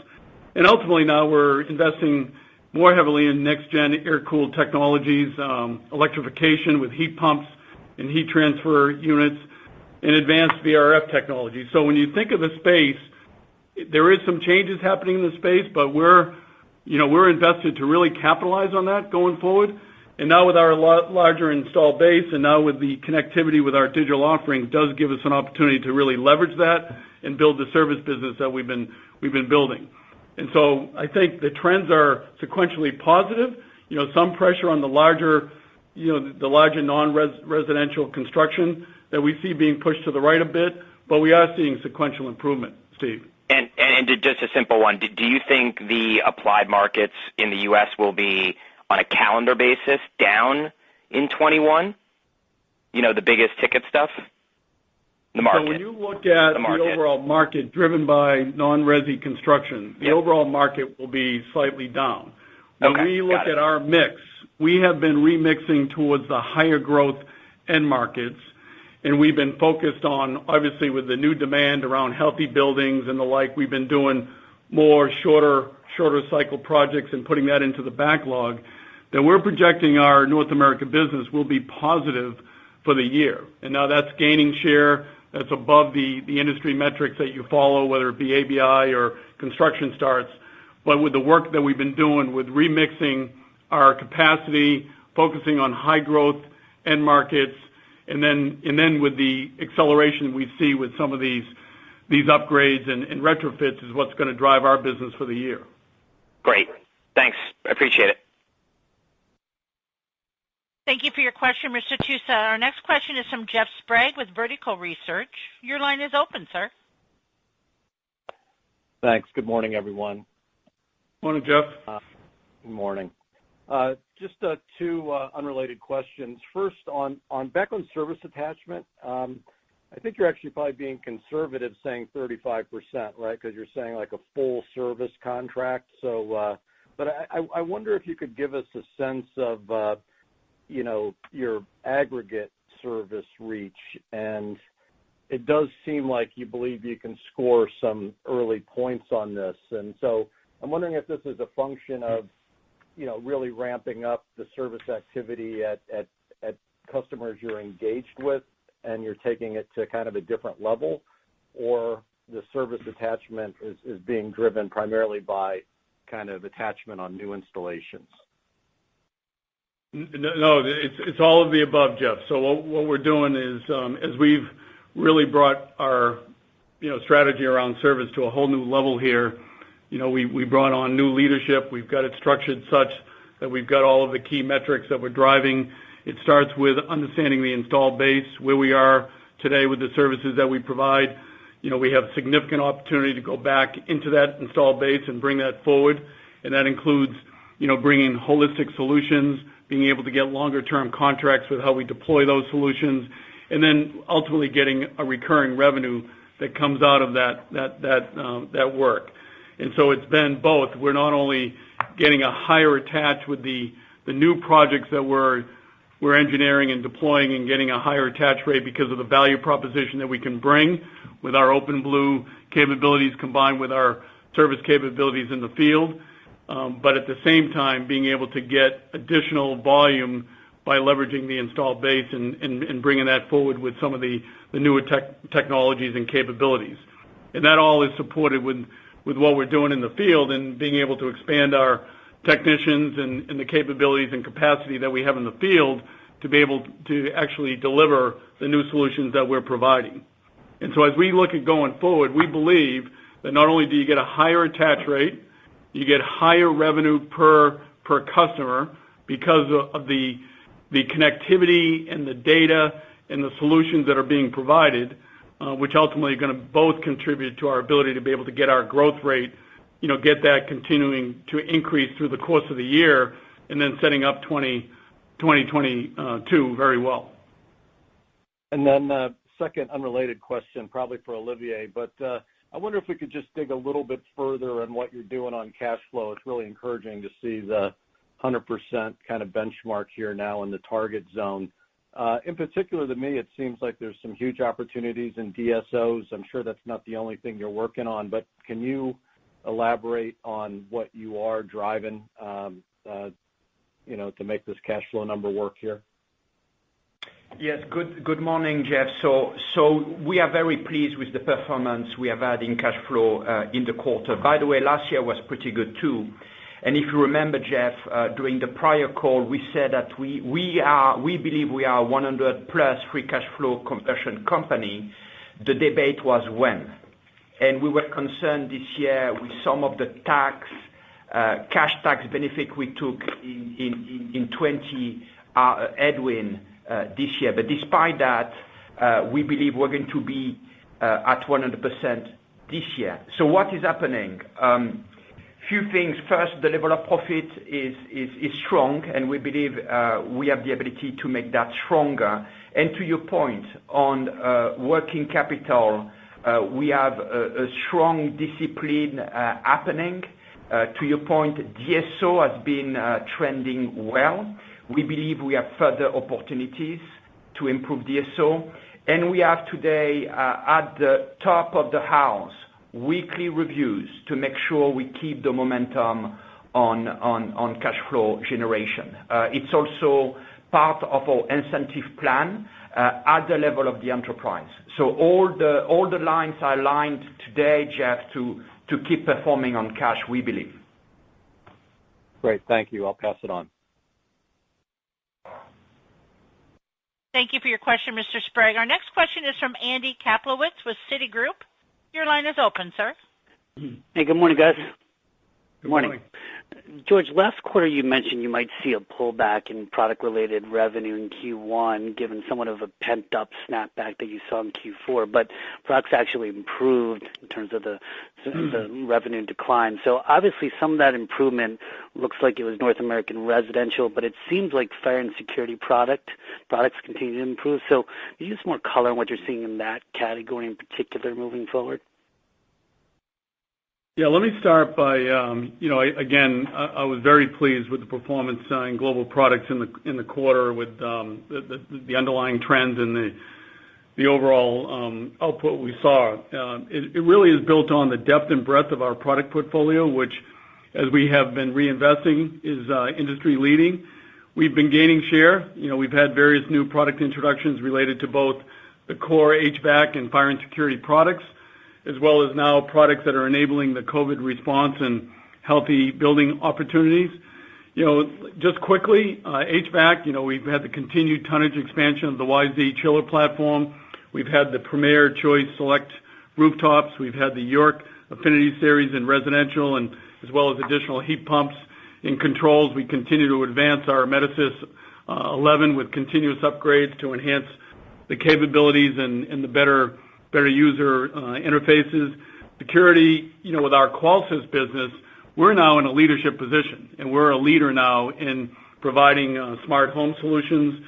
S2: And ultimately now we're investing more heavily in next-gen air-cooled technologies, electrification with heat pumps and heat transfer units, and advanced VRF technology. So when you think of the space, there is some changes happening in the space, but we're invested to really capitalize on that going forward. And now with our larger installed base and now with the connectivity with our digital offering does give us an opportunity to really leverage that and build the service business that we've been building. And so I think the trends are sequentially positive. Some pressure on the larger non-residential construction that we see being pushed to the right a bit, but we are seeing sequential improvement, Steve.
S8: And just a simple one, do you think the applied markets in the U.S. will be, on a calendar basis, down in 21? The biggest ticket stuff? The market.
S2: So when you look at the overall market driven by non-resi construction, the overall market will be slightly down. When we look at our mix, we have been remixing towards the higher growth end markets, and we've been focused on, obviously, with the new demand around healthy buildings and the like, we've been doing more shorter cycle projects and putting that into the backlog, that we're projecting our North America business will be positive for the year. And now that's gaining share. That's above the industry metrics that you follow, whether it be ABI or construction starts. But with the work that we've been doing with remixing our capacity, focusing on high growth end markets, and then with the acceleration we see with some of these upgrades and retrofits is what's going to drive our business for the year.
S8: Great. Thanks. I appreciate it.
S4: Thank you for your question, Mr. Tusa. Our next question is from Jeff Sprague with Vertical Research. Your line is open, sir.
S9: Thanks. Good morning, everyone.
S2: Morning, Jeff.
S9: Good morning. Just two unrelated questions. First, back on service attachment, I think you're actually probably being conservative saying 35%, right? Because you're saying like a full service contract. So, but I wonder if you could give us a sense of your aggregate service reach, and it does seem like you believe you can score some early points on this. And so I'm wondering if this is a function of, really ramping up the service activity at customers you're engaged with and you're taking it to kind of a different level, or the service attachment is being driven primarily by kind of attachment on new installations.
S2: No, it's all of the above, Jeff. So what we're doing is, as we've really brought our, strategy around service to a whole new level here, we brought on new leadership. We've got it structured such that we've got all of the key metrics that we're driving. It starts with understanding the installed base, where we are today with the services that we provide. We have significant opportunity to go back into that installed base and bring that forward, and that includes, bringing holistic solutions, being able to get longer-term contracts with how we deploy those solutions, and then ultimately getting a recurring revenue that comes out of that work. And so it's been both. We're not only getting a higher attach with the new projects that we're engineering and deploying and getting a higher attach rate because of the value proposition that we can bring with our OpenBlue capabilities combined with our service capabilities in the field, but at the same time being able to get additional volume by leveraging the installed base and bringing that forward with some of the newer technologies and capabilities. And that all is supported with what we're doing in the field and being able to expand our technicians and the capabilities and capacity that we have in the field to be able to actually deliver the new solutions that we're providing. And so as we look at going forward, we believe that not only do you get a higher attach rate, you get higher revenue per customer because of the connectivity and the data and the solutions that are being provided, which ultimately are going to both contribute to our ability to be able to get our growth rate, get that continuing to increase through the course of the year, and then setting up 2022 very well.
S9: And then second unrelated question, probably for Olivier, but I wonder if we could just dig a little bit further on what you're doing on cash flow. It's really encouraging to see the 100% kind of benchmark here now in the target zone. In particular, to me, it seems like there's some huge opportunities in DSOs. I'm sure that's not the only thing you're working on, but can you elaborate on what you are driving, to make this cash flow number work here?
S3: Yes. Good morning, Jeff. So we are very pleased with the performance we have had in cash flow in the quarter. By the way, last year was pretty good too. And if you remember, Jeff, during the prior call, we said that we believe we are 100+ free cash flow conversion company. The debate was when. And we were concerned this year with some of the cash tax benefit we took in 20 headwind this year. But despite that, we believe we're going to be at 100% this year. So what is happening? Few things. First, the level of profit is strong, and we believe we have the ability to make that stronger. And to your point on working capital, we have a strong discipline happening. To your point, DSO has been trending well. We believe we have further opportunities to improve DSO. And we have today at the top of the house weekly reviews to make sure we keep the momentum on cash flow generation. It's also part of our incentive plan at the level of the enterprise. So all the lines are aligned today, Jeff, to keep performing on cash, we believe.
S9: Great. Thank you. I'll pass it on.
S4: Thank you for your question, Mr. Sprague. Our next question is from Andy Kaplowitz with Citigroup. Your line is open, sir.
S10: Hey, good morning, guys.
S2: Good morning.
S10: George, last quarter you mentioned you might see a pullback in product-related revenue in Q1, given somewhat of a pent-up snapback that you saw in Q4, but products actually improved in terms of the revenue decline. So obviously some of that improvement looks like it was North American residential, but it seems like fire and security products continue to improve. So can you give us more color on what you're seeing in that category in particular moving forward?
S2: Yeah, let me start by, again, I was very pleased with the performance in global products in the quarter with the underlying trends and the overall output we saw. It really is built on the depth and breadth of our product portfolio, which, as we have been reinvesting, is industry leading. We've been gaining share. We've had various new product introductions related to both the core HVAC and fire and security products, as well as now products that are enabling the COVID response and healthy building opportunities. Just quickly, HVAC, we've had the continued tonnage expansion of the YZ chiller platform. We've had the Premier Choice Select rooftops. We've had the York Affinity Series in residential, and as well as additional heat pumps. In controls, we continue to advance our Metasys 11 with continuous upgrades to enhance the capabilities and the better user interfaces. Security, with our Qualsys business, we're now in a leadership position, and we're a leader now in providing smart home solutions.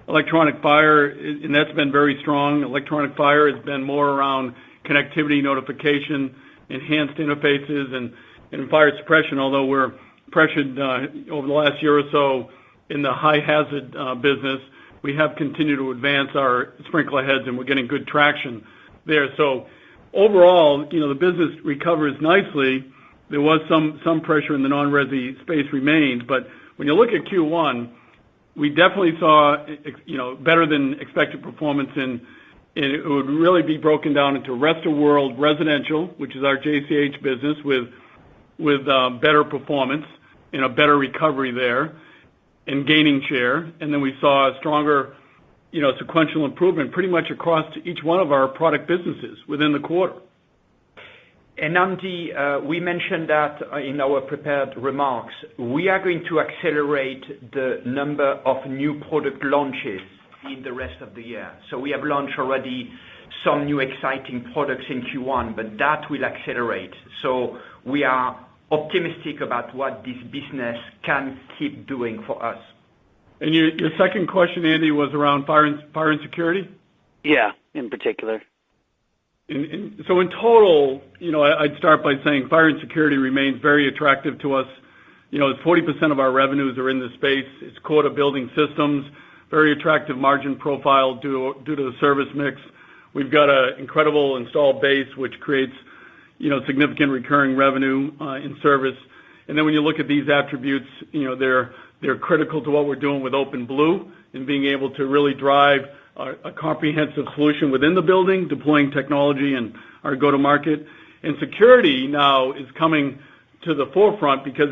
S2: Electronic fire, and that's been very strong. Electronic fire has been more around connectivity, notification, enhanced interfaces, and fire suppression, although we're pressured over the last year or so in the high hazard business. We have continued to advance our sprinkler heads, and we're getting good traction there. So overall, the business recovers nicely. There was some pressure in the non-resi space remained, but when you look at Q1, we definitely saw better than expected performance and it would really be broken down into rest of world residential, which is our JCH business with better performance and a better recovery there and gaining share. And then we saw a stronger sequential improvement pretty much across each one of our product businesses within the quarter.
S3: And Andy, we mentioned that in our prepared remarks. We are going to accelerate the number of new product launches in the rest of the year. So we have launched already some new exciting products in Q1, but that will accelerate. So we are optimistic about what this business can keep doing for us.
S2: And your second question, Andy, was around fire and security?
S10: Yeah, in particular.
S2: So in total, I'd start by saying fire and security remains very attractive to us. It's 40% of our revenues are in this space. It's core to building systems, very attractive margin profile due to the service mix. We've got an incredible installed base, which creates, significant recurring revenue in service. And then when you look at these attributes, they're critical to what we're doing with OpenBlue and being able to really drive a comprehensive solution within the building, deploying technology and our go-to-market. And security now is coming to the forefront because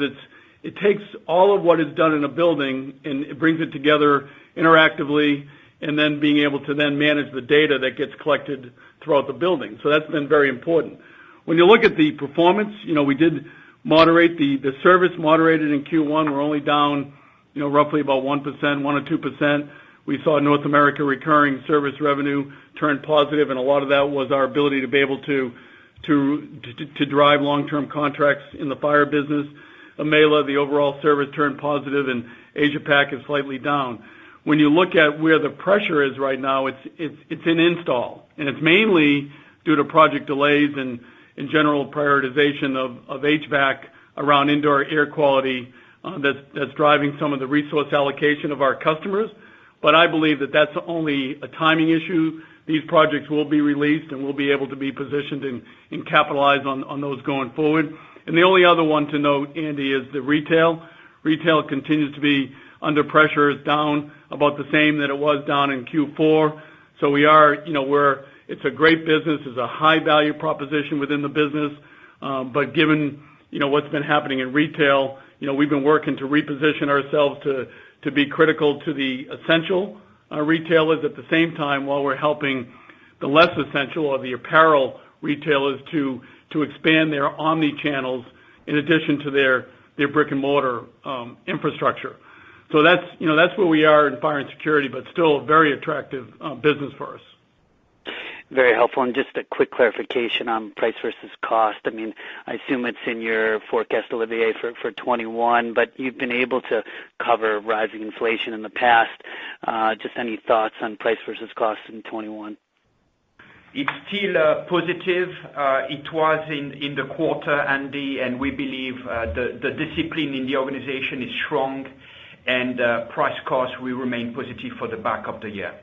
S2: it takes all of what is done in a building and it brings it together interactively, and then being able to then manage the data that gets collected throughout the building. So that's been very important. When you look at the performance, we did moderate the service moderated in Q1. We're only down, roughly about 1%, 1 or 2%. We saw North America recurring service revenue turn positive, and a lot of that was our ability to be able to drive long-term contracts in the fire business. EMEALA, the overall service turned positive, and Asia Pac is slightly down. When you look at where the pressure is right now, it's in install, and it's mainly due to project delays and general prioritization of HVAC around indoor air quality that's driving some of the resource allocation of our customers. But I believe that that's only a timing issue. These projects will be released, and we'll be able to be positioned and capitalize on those going forward. And the only other one to note, Andy, is the retail. Retail continues to be under pressure. It's down about the same that it was down in Q4. So we are, it's a great business. It's a high value proposition within the business. But given, what's been happening in retail, we've been working to reposition ourselves to be critical to the essential retailers at the same time, while we're helping the less essential or the apparel retailers to expand their omni-channels in addition to their brick and mortar infrastructure. So that's where we are in fire and security, but still a very attractive business for us.
S10: Very helpful. And just a quick clarification on price versus cost. I mean, I assume it's in your forecast, Olivier, for 21, but you've been able to cover rising inflation in the past. Just any thoughts on price versus cost in 21?
S3: It's still positive. It was in the quarter, Andy, and we believe the discipline in the organization is strong, and price cost will remain positive for the back of the year.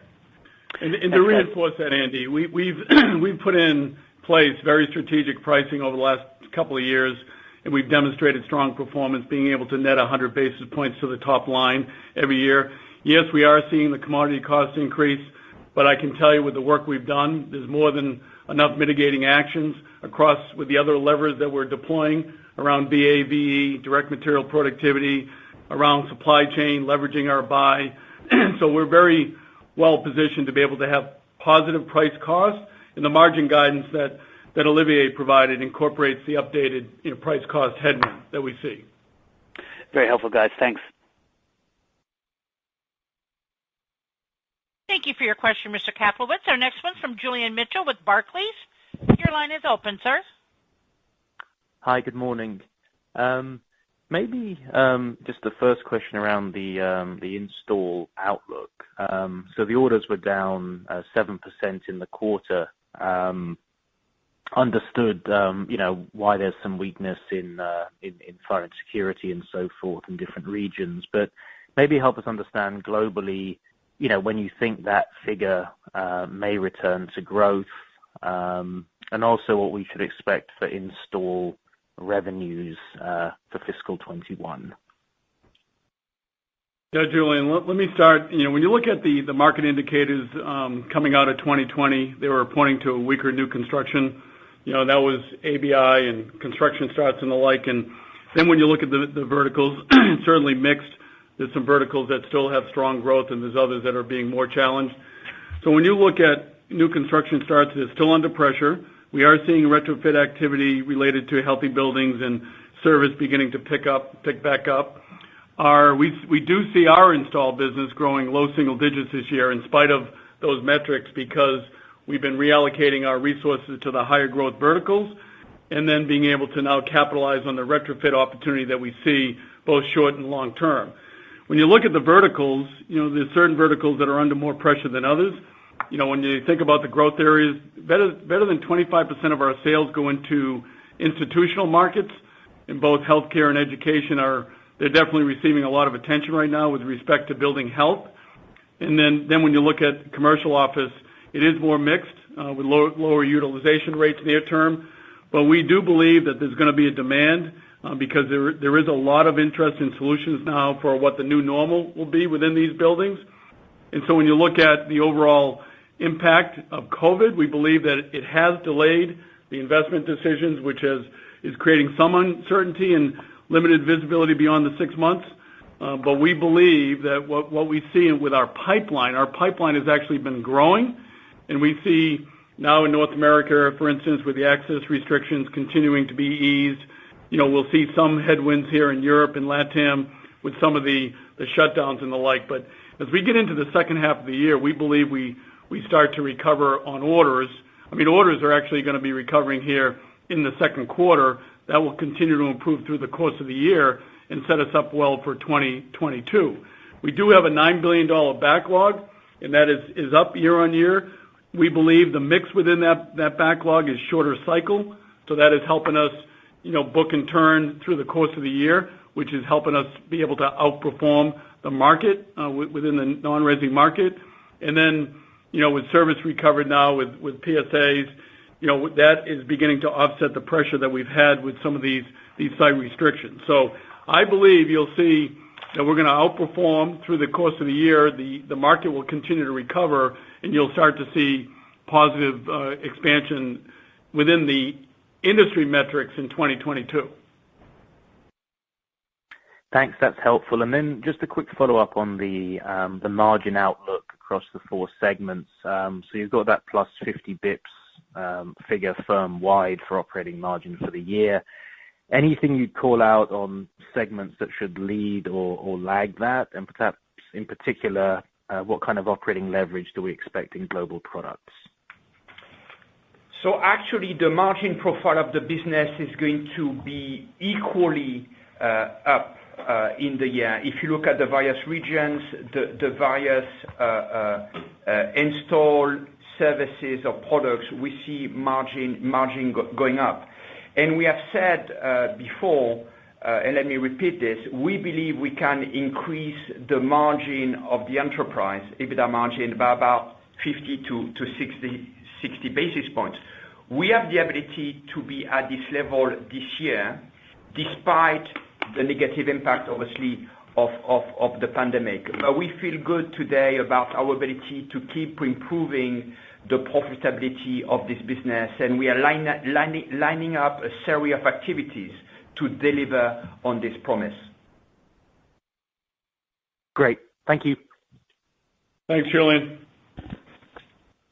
S2: And to reinforce that, Andy, we've put in place very strategic pricing over the last couple of years, and we've demonstrated strong performance, being able to net 100 basis points to the top line every year. Yes, we are seeing the commodity cost increase, but I can tell you with the work we've done, there's more than enough mitigating actions across with the other levers that we're deploying around VAVE, direct material productivity, around supply chain, leveraging our buy. So we're very well positioned to be able to have positive price cost, and the margin guidance that Olivier provided incorporates the updated price cost headwind that we see.
S10: Very helpful, guys. Thanks.
S4: Thank you for your question, Mr. Kaplowitz. Our next one's from Julian Mitchell with Barclays. Your line is open, sir.
S11: Hi, good morning. Maybe just the first question around the install outlook. So the orders were down 7% in the quarter. Understood, why there's some weakness in fire and security and so forth in different regions. But maybe help us understand globally, when you think that figure may return to growth, and also what we should expect for install revenues for fiscal 21.
S2: Yeah, Julian, let me start. When you look at the market indicators coming out of 2020, they were pointing to a weaker new construction. That was ABI and construction starts and the like. And then when you look at the verticals, it's certainly mixed. There's some verticals that still have strong growth, and there's others that are being more challenged. So when you look at new construction starts, it's still under pressure. We are seeing retrofit activity related to healthy buildings and service beginning to pick back up. We do see our install business growing low single digits this year in spite of those metrics, because we've been reallocating our resources to the higher growth verticals, and then being able to now capitalize on the retrofit opportunity that we see both short and long term. When you look at the verticals, there's certain verticals that are under more pressure than others. when you think about the growth areas, better than 25% of our sales go into institutional markets in both healthcare and education. They're definitely receiving a lot of attention right now with respect to building health. And then when you look at commercial office, it is more mixed with lower utilization rates near term. But we do believe that there's going to be a demand because there is a lot of interest in solutions now for what the new normal will be within these buildings. And so when you look at the overall impact of COVID, we believe that it has delayed the investment decisions, which is creating some uncertainty and limited visibility beyond the 6 months. But we believe that what we see with our pipeline has actually been growing. And we see now in North America, for instance, with the access restrictions continuing to be eased, we'll see some headwinds here in Europe and LATAM with some of the shutdowns and the like. But as we get into the second half of the year, we believe we start to recover on orders. I mean, orders are actually going to be recovering here in the second quarter. That will continue to improve through the course of the year and set us up well for 2022. We do have a $9 billion backlog, and that is up year on year. We believe the mix within that backlog is shorter cycle, so that is helping us, book and turn through the course of the year, which is helping us be able to outperform the market within the non-resi market. And then, with service recovered now with PSAs, that is beginning to offset the pressure that we've had with some of these site restrictions. So I believe you'll see that we're going to outperform through the course of the year. The market will continue to recover, and you'll start to see positive expansion within the industry metrics in 2022.
S11: Thanks, that's helpful. And then just a quick follow-up on the margin outlook across the four segments. So you've got that plus 50 bips figure firm-wide for operating margin for the year. Anything you'd call out on segments that should lead or lag that? And perhaps in particular, what kind of operating leverage do we expect in global products?
S3: So actually, the margin profile of the business is going to be equally up in the year. If you look at the various regions, the various install services or products, we see margin going up. And we have said before, and let me repeat this, we believe we can increase the margin of the enterprise, EBITDA margin, by about 50 to 60 basis points. We have the ability to be at this level this year, despite the negative impact, obviously, of the pandemic. But we feel good today about our ability to keep improving the profitability of this business, and we are lining up a series of activities to deliver on this promise.
S11: Great. Thank you.
S2: Thanks, Julian.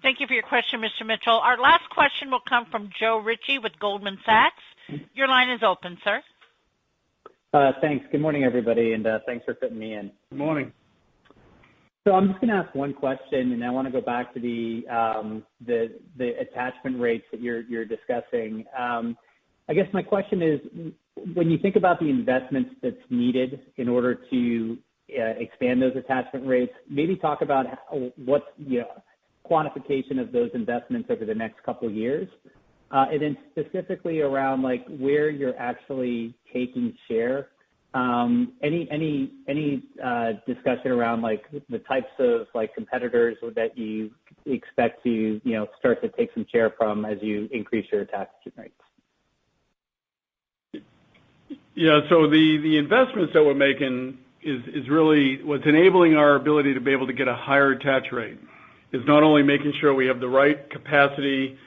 S4: Thank you for your question, Mr. Mitchell. Our last question will come from Joe Ritchie with Goldman Sachs. Your line is open, sir.
S12: Thanks. Good morning, everybody, and thanks for fitting me in.
S2: Good morning.
S12: So I'm just going to ask one question, and I want to go back to the attachment rates that you're discussing. I guess my question is, when you think about the investments that's needed in order to expand those attachment rates, maybe talk about what's quantification of those investments over the next couple of years, and then specifically around where you're actually taking share. Any discussion around the types of competitors that you expect to start to take some share from as you increase your attachment rates?
S2: Yeah, so the investments that we're making is really what's enabling our ability to be able to get a higher attach rate. Is not only making sure we have the right capacity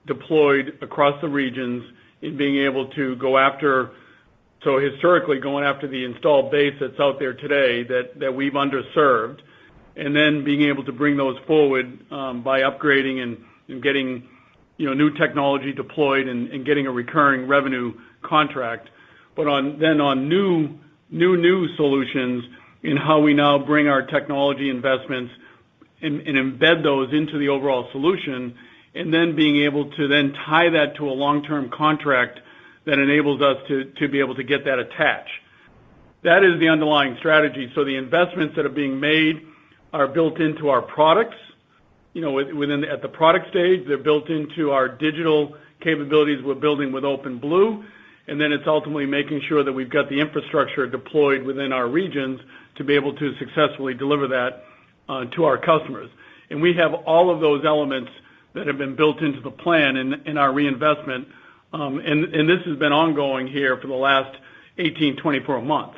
S2: deployed across the regions in being able to go after, so historically going after the installed base that's out there today that we've underserved, and then being able to bring those forward by upgrading and getting new technology deployed and getting a recurring revenue contract. But on new solutions in how we now bring our technology investments and embed those into the overall solution, and then being able to then tie that to a long-term contract that enables us to be able to get that attach. That is the underlying strategy. So the investments that are being made are built into our products, at the product stage. They're built into our digital capabilities we're building with OpenBlue, and then it's ultimately making sure that we've got the infrastructure deployed within our regions to be able to successfully deliver that to our customers. And we have all of those elements that have been built into the plan in our reinvestment, and this has been ongoing here for the last 18, 24 months.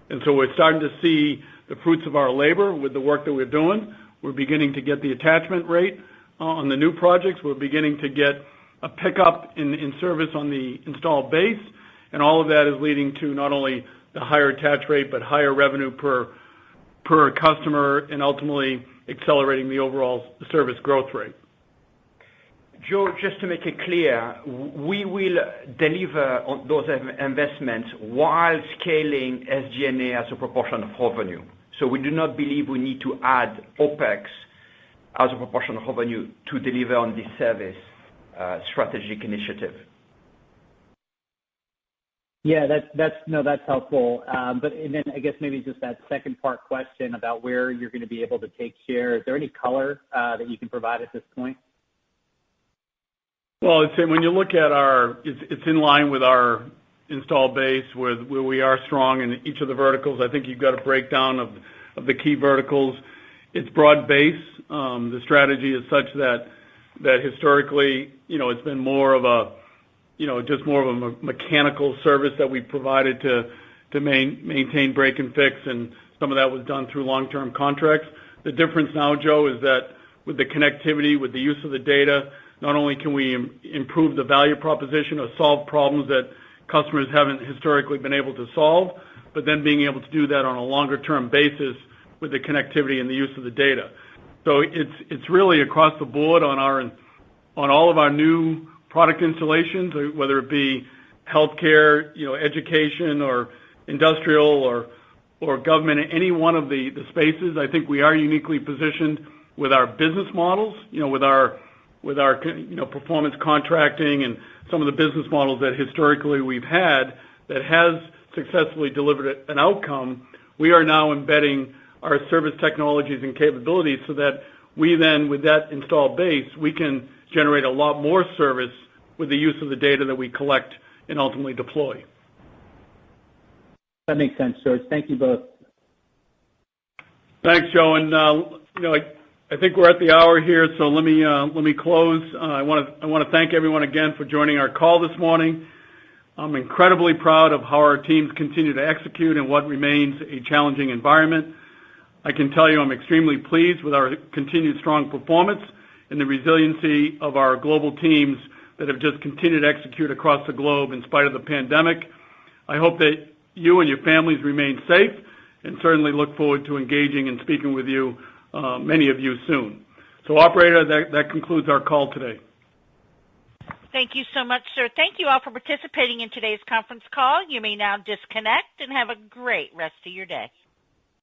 S2: And so we're starting to see the fruits of our labor with the work that we're doing. We're beginning to get the attachment rate on the new projects. We're beginning to get a pickup in service on the installed base, and all of that is leading to not only the higher attach rate, but higher revenue per customer, and ultimately accelerating the overall service growth rate.
S3: Joe, just to make it clear, we will deliver on those investments while scaling SG&A as a proportion of revenue. So we do not believe we need to add OpEx as a proportion of revenue to deliver on this service strategic initiative.
S12: Yeah, that's helpful. But and then I guess maybe just that second part question about where you're going to be able to take share. Is there any color that you can provide at this point?
S2: Well, I'd say when you look at it's in line with our install base where we are strong in each of the verticals. I think you've got a breakdown of the key verticals. It's broad base. The strategy is such that historically, it's been more of a mechanical service that we provided to maintain break and fix, and some of that was done through long-term contracts. The difference now, Joe, is that with the connectivity, with the use of the data, not only can we improve the value proposition or solve problems that customers haven't historically been able to solve, but then being able to do that on a longer-term basis with the connectivity and the use of the data. So it's really across the board on all of our new product installations, whether it be healthcare, education, or industrial, or government, any one of the spaces. I think we are uniquely positioned with our business models, with our performance contracting and some of the business models that historically we've had that has successfully delivered an outcome. We are now embedding our service technologies and capabilities so that we then, with that installed base, we can generate a lot more service with the use of the data that we collect and ultimately deploy.
S12: That makes sense, George. Thank you both.
S2: Thanks, Joe. And I think we're at the hour here, so let me close. I want to thank everyone again for joining our call this morning. I'm incredibly proud of how our teams continue to execute in what remains a challenging environment. I can tell you I'm extremely pleased with our continued strong performance and the resiliency of our global teams that have just continued to execute across the globe in spite of the pandemic. I hope that you and your families remain safe, and certainly look forward to engaging and speaking with you, many of you, soon. So, operator, that concludes our call today.
S4: Thank you so much, sir. Thank you all for participating in today's conference call. You may now disconnect and have a great rest of your day.